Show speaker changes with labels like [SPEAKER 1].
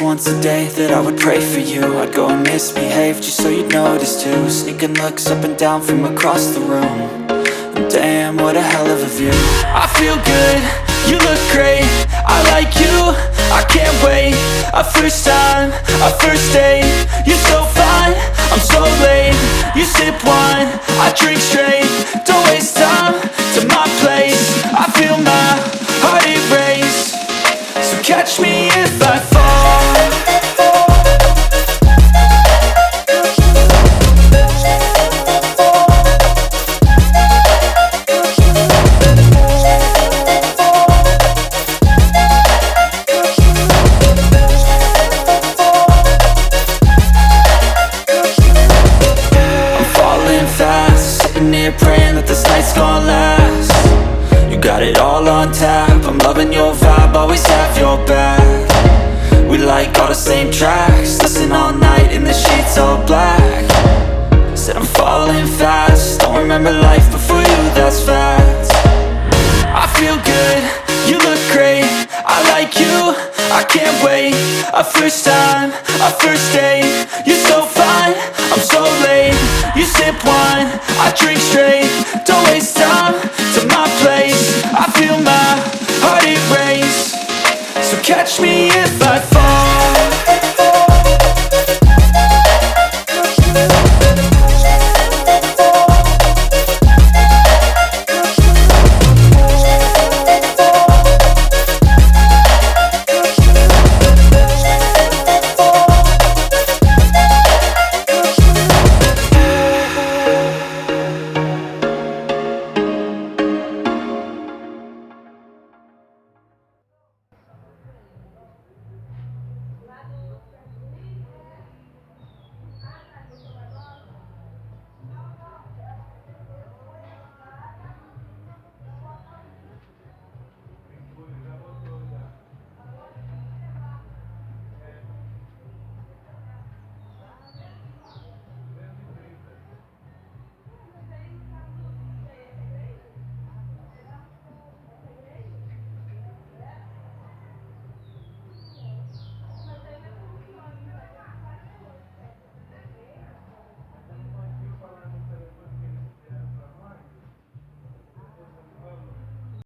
[SPEAKER 1] once a day that I would pray for you. I'd go and misbehave just so you'd notice too. Sneaking looks up and down from across the room. And damn, what a hell of a view. I feel good, you look great, I like you, I can't wait. A first time, a first date, you're so fine, I'm so late. You sip wine, I drink straight. Don't waste time to my place. I feel my heart erase. So catch me if I fall. Praying that this night's gonna last. You got it all on tap, I'm loving your vibe, always have your back. We like all the same tracks, listen all night in the sheets all black. Said I'm falling fast, don't remember life before you, that's fact. I feel good, you look great, I like you, I can't wait. A first time, a first date, you're so fine, I'm so late. You sip wine, I drink straight. Don't waste time to my place. I feel my heart erase. So catch me if I fall.